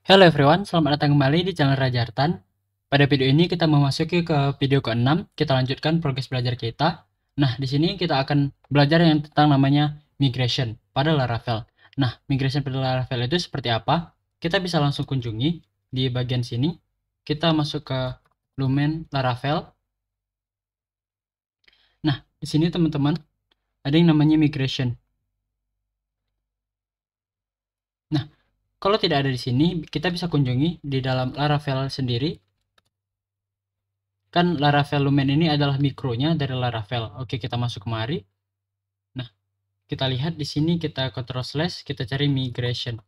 Hello everyone, selamat datang kembali di channel Raja Artan. Pada video ini kita memasuki ke video ke-6, kita lanjutkan progres belajar kita. Nah, di sini kita akan belajar yang tentang namanya migration pada Laravel. Nah, migration pada Laravel itu seperti apa? Kita bisa langsung kunjungi di bagian sini. Kita masuk ke Lumen Laravel. Nah, di sini teman-teman ada yang namanya migration. Nah, kalau tidak ada di sini, kita bisa kunjungi di dalam Laravel sendiri. Kan Laravel Lumen ini adalah mikronya dari Laravel. Oke, kita masuk kemari. Nah, kita lihat di sini, kita Ctrl slash, kita cari migration.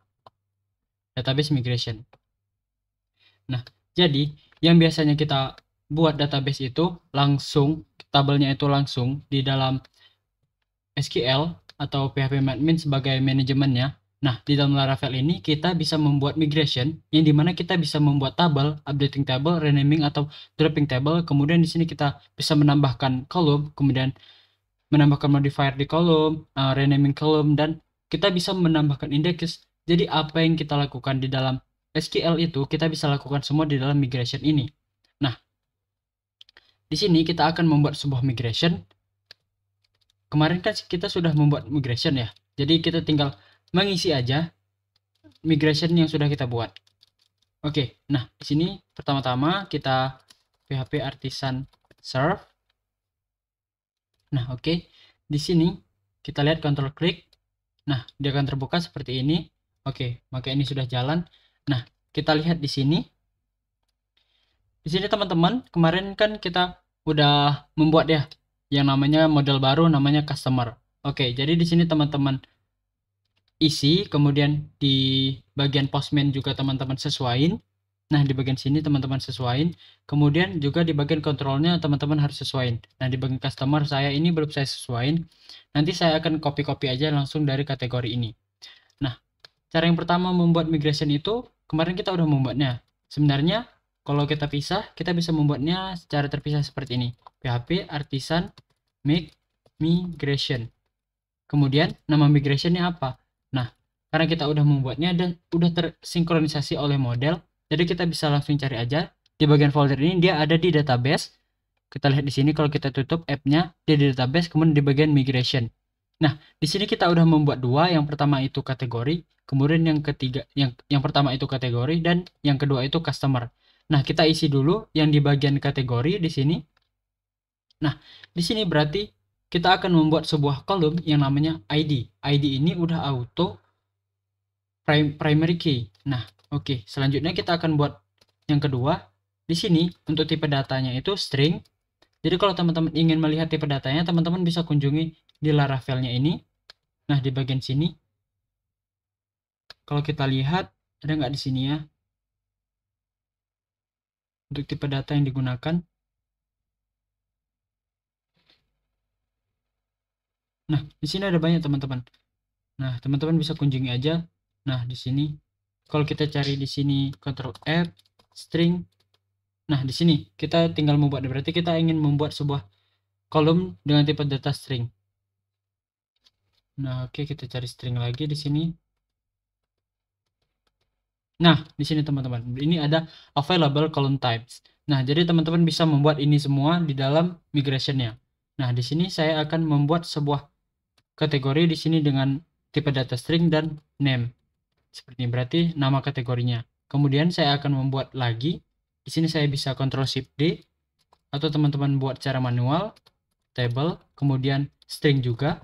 Database migration. Nah, jadi yang biasanya kita buat database itu langsung, tabelnya itu langsung di dalam SQL atau PHP-admin sebagai manajemennya. Nah, di dalam Laravel ini kita bisa membuat migration yang dimana kita bisa membuat tabel, updating table, renaming atau dropping table. Kemudian di sini kita bisa menambahkan column, kemudian menambahkan modifier di column, renaming column, dan kita bisa menambahkan index. Jadi apa yang kita lakukan di dalam SQL itu kita bisa lakukan semua di dalam migration ini. Nah, di sini kita akan membuat sebuah migration. Kemarin kan kita sudah membuat migration ya. Jadi kita tinggal mengisi aja migration yang sudah kita buat. Oke, nah di sini pertama-tama kita PHP artisan serve. Nah, oke. Di sini kita lihat control klik. Nah, dia akan terbuka seperti ini. Oke, maka ini sudah jalan. Nah, kita lihat di sini. Di sini teman-teman, kemarin kan kita udah membuat ya yang namanya model baru namanya customer. Oke, jadi di sini teman-teman isi, kemudian di bagian postman juga teman-teman sesuaiin. Nah, di bagian sini teman-teman sesuaiin, kemudian juga di bagian kontrolnya teman-teman harus sesuaiin. Nah, di bagian customer saya ini belum saya sesuaiin. Nanti saya akan copy-copy aja langsung dari kategori ini. Nah, cara yang pertama membuat migration itu kemarin kita udah membuatnya. Sebenarnya kalau kita pisah, kita bisa membuatnya secara terpisah seperti ini. PHP artisan make migration. Kemudian nama migrationnya apa? Nah, karena kita udah membuatnya dan udah tersinkronisasi oleh model, jadi kita bisa langsung cari aja di bagian folder ini. Dia ada di database. Kita lihat di sini kalau kita tutup app-nya, dia di database, kemudian di bagian migration. Nah, di sini kita udah membuat dua. Yang pertama itu kategori, kemudian yang ketiga, yang pertama itu kategori, dan yang kedua itu customer. Nah, kita isi dulu yang di bagian kategori di sini. Nah, di sini berarti kita akan membuat sebuah kolom yang namanya ID. ID ini udah auto primary key. Nah, oke. Selanjutnya kita akan buat yang kedua. Di sini untuk tipe datanya itu string. Jadi kalau teman-teman ingin melihat tipe datanya, teman-teman bisa kunjungi di Laravel-nya ini. Nah, di bagian sini. Kalau kita lihat, ada nggak di sini ya? Untuk tipe data yang digunakan. Nah, di sini ada banyak teman-teman. Nah, teman-teman bisa kunjungi aja. Nah, di sini kalau kita cari di sini Ctrl F string. Nah, di sini kita tinggal membuat, berarti kita ingin membuat sebuah kolom dengan tipe data string. Nah, oke, kita cari string lagi di sini. Nah, di sini teman-teman, ini ada available column types. Nah, jadi teman-teman bisa membuat ini semua di dalam migration-nya. Nah, di sini saya akan membuat sebuah kategori di sini dengan tipe data string dan name. Seperti ini, berarti nama kategorinya. Kemudian saya akan membuat lagi. Di sini saya bisa Ctrl Shift D, atau teman-teman buat cara manual, table, kemudian string juga.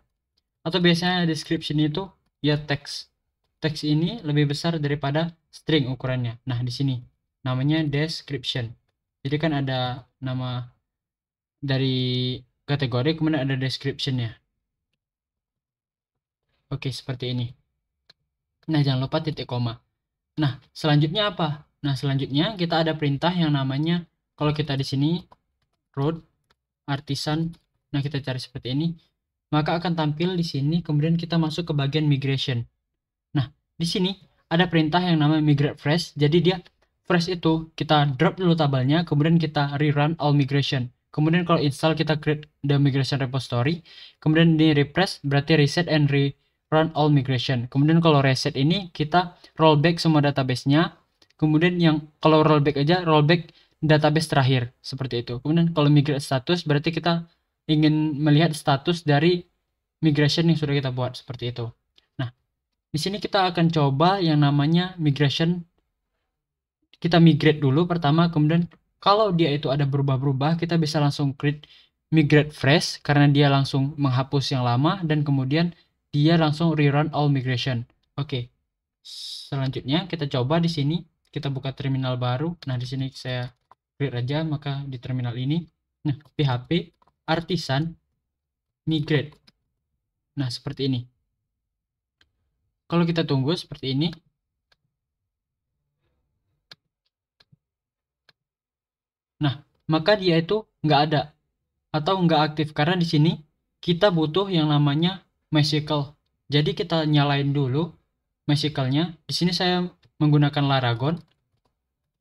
Atau biasanya description itu ya teks. Teks ini lebih besar daripada string ukurannya. Nah, di sini namanya description. Jadi kan ada nama dari kategori, kemudian ada description-nya. Oke, seperti ini. Nah, jangan lupa titik koma. Nah, selanjutnya apa? Nah, selanjutnya kita ada perintah yang namanya, kalau kita di sini root artisan, nah kita cari seperti ini, maka akan tampil di sini, kemudian kita masuk ke bagian migration. Nah, di sini ada perintah yang namanya migrate fresh. Jadi dia fresh itu kita drop dulu tabelnya, kemudian kita rerun all migration. Kemudian kalau install kita create the migration repository, kemudian di refresh berarti reset and rerun all migration. Kemudian kalau reset ini kita rollback semua database-nya, kemudian yang kalau rollback aja rollback database terakhir seperti itu. Kemudian kalau migrate status berarti kita ingin melihat status dari migration yang sudah kita buat seperti itu. Nah, di sini kita akan coba yang namanya migration. Kita migrate dulu pertama, kemudian kalau dia itu ada berubah-berubah, kita bisa langsung create migrate fresh karena dia langsung menghapus yang lama dan kemudian dia langsung rerun all migration. Oke. Selanjutnya kita coba di sini, kita buka terminal baru. Nah, di sini saya create aja, maka di terminal ini, nah, php artisan migrate. Nah, seperti ini. Kalau kita tunggu seperti ini, nah, maka dia itu nggak ada atau nggak aktif karena di sini kita butuh yang namanya MySQL. Jadi kita nyalain dulu MySQL-nya. Di sini saya menggunakan Laragon.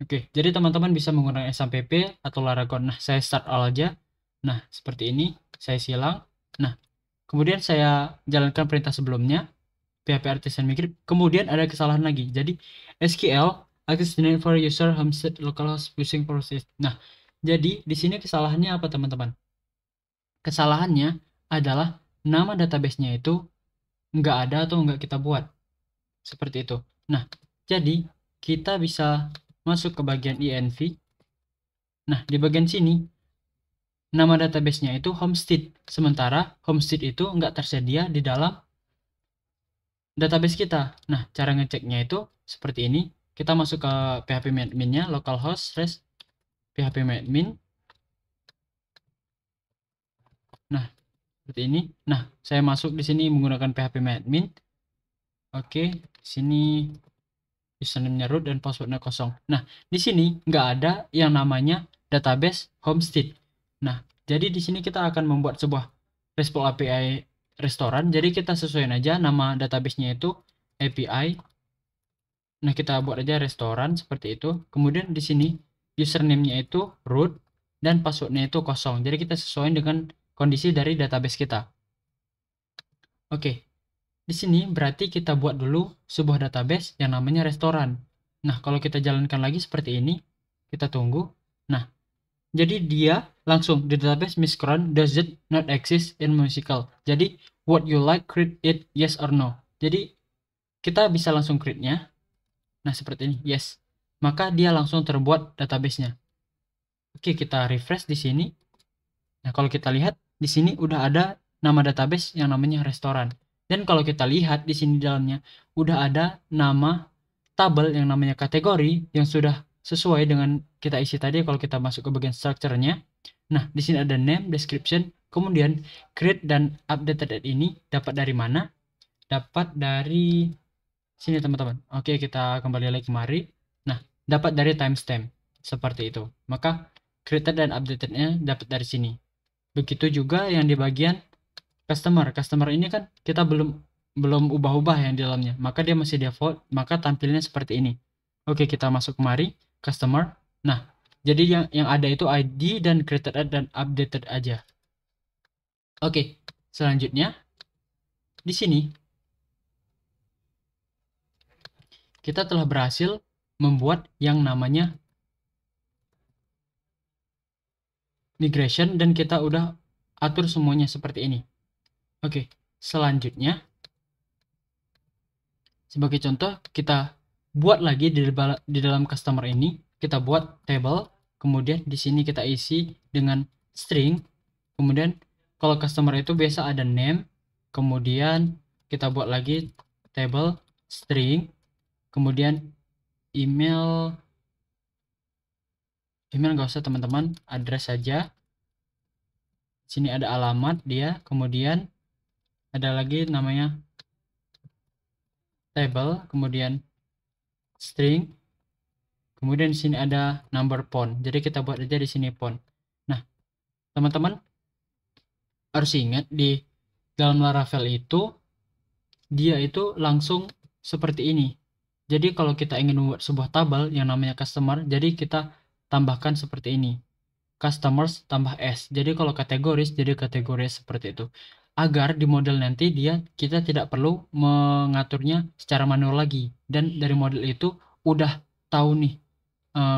Oke, jadi teman-teman bisa menggunakan SAMPP atau Laragon. Nah, saya start all aja. Nah, seperti ini. Saya silang. Nah, kemudian saya jalankan perintah sebelumnya. PHP artisan migrate. Kemudian ada kesalahan lagi. Jadi, SQL access denied for user homestead localhost using process. Nah, jadi di sini kesalahannya apa teman-teman? Kesalahannya adalah nama database-nya itu nggak ada atau nggak kita buat. Seperti itu. Nah, jadi kita bisa masuk ke bagian env. Nah, di bagian sini nama database-nya itu homestead. Sementara homestead itu nggak tersedia di dalam database kita. Nah, cara ngeceknya itu seperti ini. Kita masuk ke php-admin-nya localhost php-admin. Nah, seperti ini. Nah, saya masuk di sini menggunakan php-admin. Oke, sini username-nya root dan password-nya kosong. Nah, di sini nggak ada yang namanya database homestead. Nah, jadi di sini kita akan membuat sebuah RESTful API restoran. Jadi kita sesuaikan aja nama database-nya itu API. Nah, kita buat aja restoran seperti itu. Kemudian di sini username-nya itu root dan password-nya itu kosong. Jadi kita sesuaikan dengan kondisi dari database kita. Oke. Di sini berarti kita buat dulu sebuah database yang namanya restoran. Nah, kalau kita jalankan lagi seperti ini, kita tunggu. Nah, jadi dia langsung di database miscron does it not exist in MySQL. Jadi, what you like create it yes or no. Jadi, kita bisa langsung create-nya. Nah, seperti ini, yes. Maka dia langsung terbuat database-nya. Oke, kita refresh di sini. Nah, kalau kita lihat di sini udah ada nama database yang namanya restoran. Dan kalau kita lihat di sini dalamnya udah ada nama tabel yang namanya kategori yang sudah sesuai dengan kita isi tadi kalau kita masuk ke bagian structure-nya. Nah, di sini ada name, description, kemudian create dan updated ini dapat dari mana? Dapat dari sini teman-teman. Oke, kita kembali lagi kemari. Nah, dapat dari timestamp seperti itu. Maka created dan updated-nya dapat dari sini. Begitu juga yang di bagian customer ini kan kita belum ubah-ubah yang di dalamnya, maka dia masih default, maka tampilnya seperti ini. Oke, kita masuk kemari customer. Nah, jadi yang ada itu ID dan created dan updated aja. Oke, selanjutnya di sini kita telah berhasil membuat yang namanya migration dan kita udah atur semuanya seperti ini. Oke, selanjutnya sebagai contoh kita buat lagi di dalam customer ini, kita buat table, kemudian di sini kita isi dengan string, kemudian kalau customer itu biasa ada name, kemudian kita buat lagi table string, kemudian email nggak usah teman-teman, address saja. Sini ada alamat dia, kemudian ada lagi namanya table, kemudian string, kemudian di sini ada number pond. Jadi kita buat aja di sini pond. Nah, teman-teman harus ingat di dalam Laravel itu dia itu langsung seperti ini. Jadi kalau kita ingin membuat sebuah tabel yang namanya customer, jadi kita tambahkan seperti ini. Customers tambah S. Jadi kalau kategoris jadi kategori seperti itu. Agar di model nanti kita tidak perlu mengaturnya secara manual lagi. Dan dari model itu udah tahu nih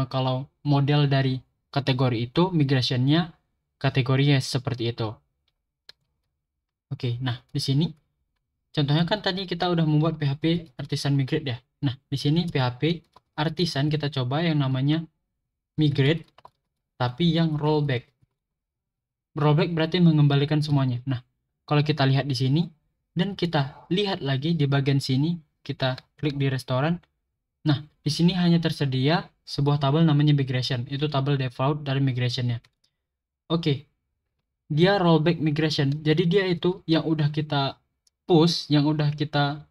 kalau model dari kategori itu migrationnya kategori yes seperti itu. Oke, nah di sini contohnya kan tadi kita udah membuat PHP Artisan Migrate ya. Nah, di sini PHP Artisan kita coba yang namanya Migrate tapi yang rollback. Rollback berarti mengembalikan semuanya. Nah, kalau kita lihat di sini dan kita lihat lagi di bagian sini, kita klik di restoran. Nah, di sini hanya tersedia sebuah tabel namanya migration. Itu tabel default dari migrationnya. Oke, dia rollback migration. Jadi dia itu yang udah kita push, yang udah kita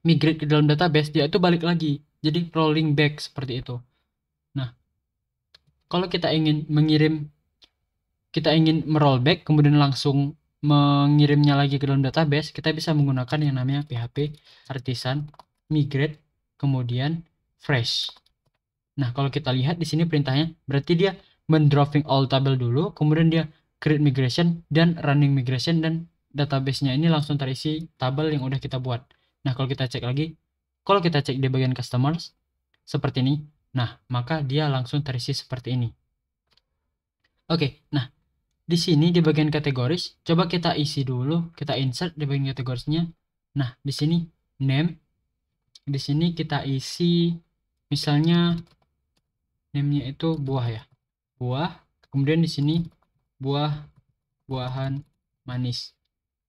migrate ke dalam database, dia itu balik lagi. Jadi rolling back seperti itu. Nah, kalau kita ingin merollback kemudian langsung mengirimnya lagi ke dalam database, kita bisa menggunakan yang namanya PHP Artisan Migrate kemudian fresh. Nah, kalau kita lihat di sini perintahnya, berarti dia mendropping all tabel dulu, kemudian dia create migration dan running migration, dan database-nya ini langsung terisi tabel yang udah kita buat. Nah, kalau kita cek lagi, kalau kita cek di bagian customers seperti ini, nah, maka dia langsung terisi seperti ini. Oke, nah, di sini di bagian kategoris, coba kita isi dulu, kita insert di bagian kategorisnya. Nah, di sini name, di sini kita isi misalnya name-nya itu buah ya. Buah, kemudian di sini buah-buahan manis.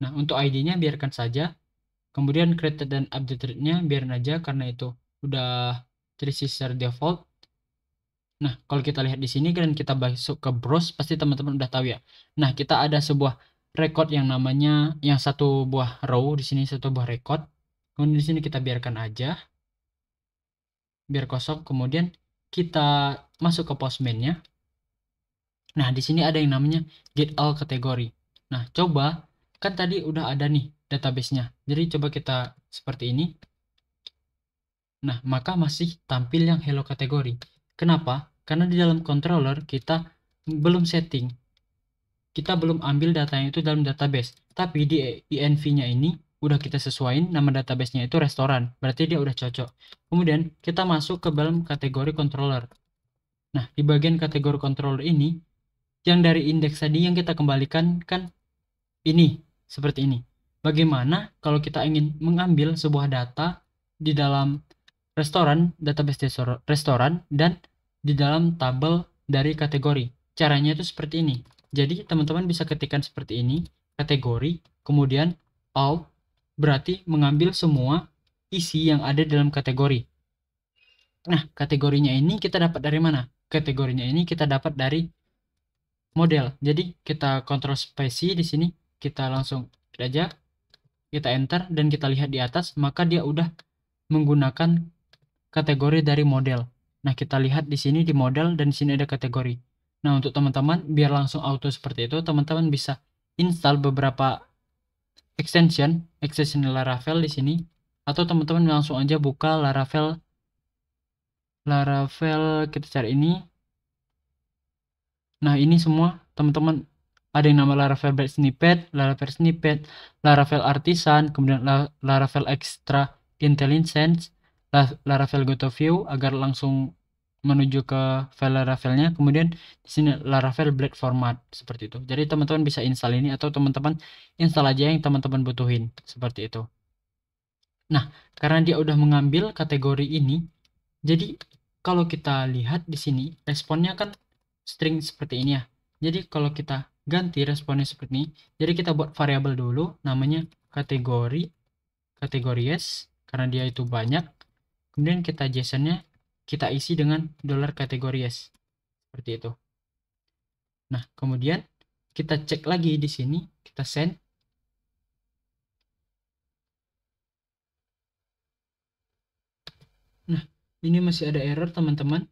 Nah, untuk ID-nya biarkan saja. Kemudian created dan updated-nya biarin aja karena itu udah terisi secara default. Nah, kalau kita lihat di sini dan kita masuk ke browse, pasti teman-teman udah tahu ya. Nah, kita ada sebuah record yang namanya yang satu buah row di sini, satu buah record. Kemudian di sini kita biarkan aja. Biar kosong, kemudian kita masuk ke postman-nya. Nah, di sini ada yang namanya get all kategori. Nah, coba kan tadi udah ada nih database-nya. Jadi coba kita seperti ini. Nah, maka masih tampil yang hello kategori. Kenapa? Karena di dalam controller kita belum setting. Kita belum ambil datanya itu dalam database. Tapi di env-nya ini udah kita sesuaiin nama database-nya itu restoran. Berarti dia udah cocok. Kemudian kita masuk ke dalam kategori controller. Nah, di bagian kategori controller ini, yang dari indeks tadi yang kita kembalikan kan ini, seperti ini. Bagaimana kalau kita ingin mengambil sebuah data di dalam restoran, database restoran, dan di dalam tabel dari kategori. Caranya itu seperti ini. Jadi teman-teman bisa ketikkan seperti ini, kategori, kemudian all, berarti mengambil semua isi yang ada dalam kategori. Nah, kategorinya ini kita dapat dari mana? Kategorinya ini kita dapat dari model. Jadi kita kontrol spasi di sini, kita langsung aja, kita enter dan kita lihat di atas, maka dia udah menggunakan kategori dari model. Nah, kita lihat di sini di model dan di sini ada kategori. Nah, untuk teman-teman biar langsung auto seperti itu, teman-teman bisa install beberapa extension Laravel di sini, atau teman-teman langsung aja buka Laravel kita cari ini. Nah, ini semua teman-teman ada yang nama Laravel Snippet, Laravel Artisan, kemudian Laravel Extra Intelligence, Laravel GoToView agar langsung menuju ke file Laravelnya. Kemudian di sini Laravel Blade Format seperti itu. Jadi teman-teman bisa install ini atau teman-teman install aja yang teman-teman butuhin seperti itu. Nah, karena dia udah mengambil kategori ini, jadi kalau kita lihat di sini responnya kan string seperti ini ya. Jadi kalau kita ganti responnya seperti ini, jadi kita buat variabel dulu namanya kategori yes karena dia itu banyak. Kemudian kita JSON-nya kita isi dengan $kategori yes seperti itu. Nah, kemudian kita cek lagi di sini, kita send. Nah, ini masih ada error teman-teman.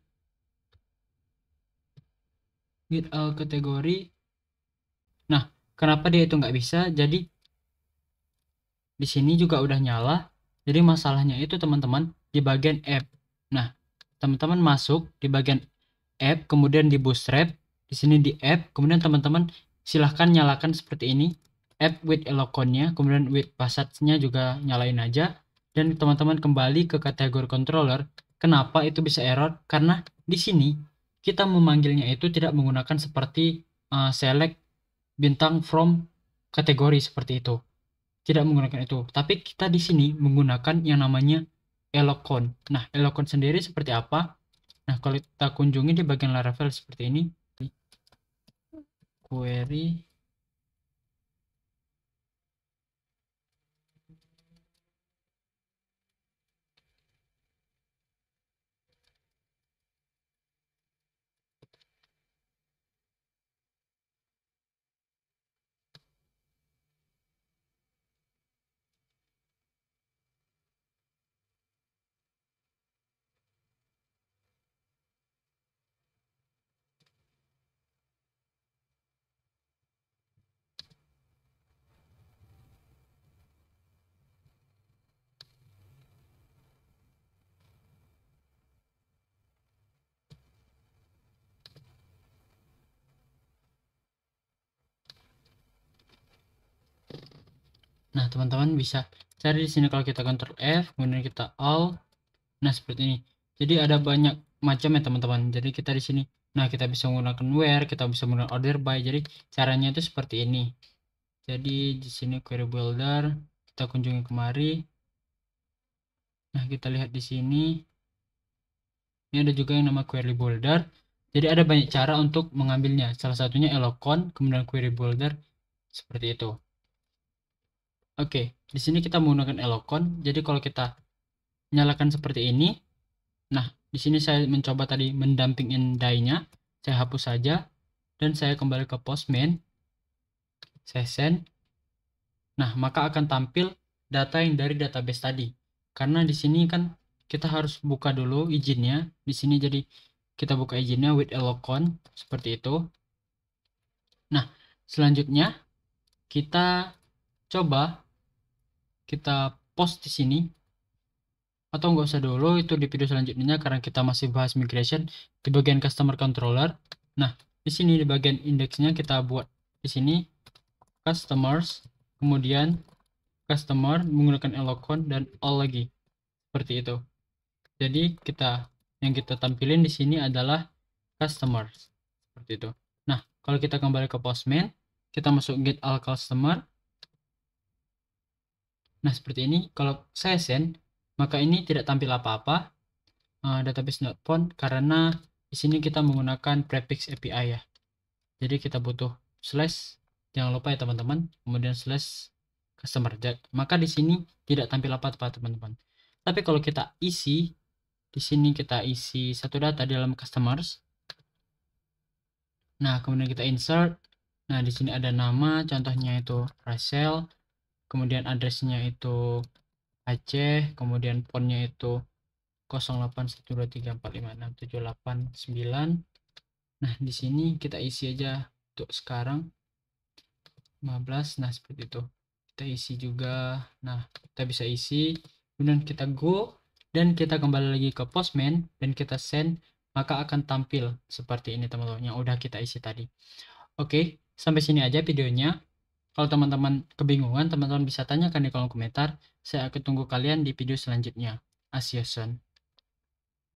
Get all kategori. Nah, kenapa dia itu nggak bisa? Jadi di sini juga udah nyala. Jadi masalahnya itu teman-teman di bagian app. Nah, teman-teman masuk di bagian app, kemudian di bootstrap, di sini di app, kemudian teman-teman silahkan nyalakan seperti ini, app with eloconnya, kemudian with passage-nya juga nyalain aja, dan teman-teman kembali ke kategori controller, Kenapa itu bisa error? Karena di sini kita memanggilnya itu tidak menggunakan seperti select bintang from kategori seperti itu. Tidak menggunakan itu. Tapi kita di sini menggunakan yang namanya elocon. Nah, elocon sendiri seperti apa? Nah, kalau kita kunjungi di bagian Laravel seperti ini, query. Nah, teman-teman bisa cari di sini kalau kita Ctrl F, kemudian kita Alt. Nah, seperti ini. Jadi ada banyak macam ya, teman-teman. Jadi kita di sini, nah kita bisa menggunakan where, kita bisa menggunakan order by. Jadi caranya itu seperti ini. Jadi di sini query builder, kita kunjungi kemari. Nah, kita lihat di sini. Ini ada juga yang nama query builder. Jadi ada banyak cara untuk mengambilnya. Salah satunya elocon, kemudian query builder seperti itu. Oke, di sini kita menggunakan elocon. Jadi kalau kita nyalakan seperti ini, nah di sini saya mencoba tadi mendampingin die-nya. Saya hapus saja dan saya kembali ke Postman. Saya send. Nah, maka akan tampil data yang dari database tadi. Karena di sini kan kita harus buka dulu izinnya. Di sini jadi kita buka izinnya with elocon seperti itu. Nah, selanjutnya kita coba kita post di sini, atau nggak usah dulu, itu di video selanjutnya karena kita masih bahas migration di bagian customer controller. Nah, di sini di bagian indeksnya kita buat di sini customers, kemudian customer menggunakan elocon dan all lagi seperti itu. Jadi yang kita tampilin di sini adalah customers seperti itu. Nah, kalau kita kembali ke Postman, kita masuk get all customer. Nah, seperti ini. Kalau saya send, maka ini tidak tampil apa-apa, database not found, karena di sini kita menggunakan prefix API ya. Jadi kita butuh slash, jangan lupa ya teman-teman, kemudian slash customer. Maka di sini tidak tampil apa-apa teman-teman. Tapi kalau kita isi, di sini kita isi satu data di dalam customers. Nah, kemudian kita insert. Nah, di sini ada nama, contohnya itu Rachel. Kemudian addressnya itu Aceh, kemudian fontnya itu 081234567899. Nah, di sini kita isi aja untuk sekarang 15. Nah, seperti itu. Kita isi juga. Nah, kita bisa isi. Kemudian kita go dan kita kembali lagi ke Postman dan kita send, maka akan tampil seperti ini teman-teman yang udah kita isi tadi. Oke, sampai sini aja videonya. Kalau teman-teman kebingungan, teman-teman bisa tanyakan di kolom komentar. Saya akan tunggu kalian di video selanjutnya. Asia Son.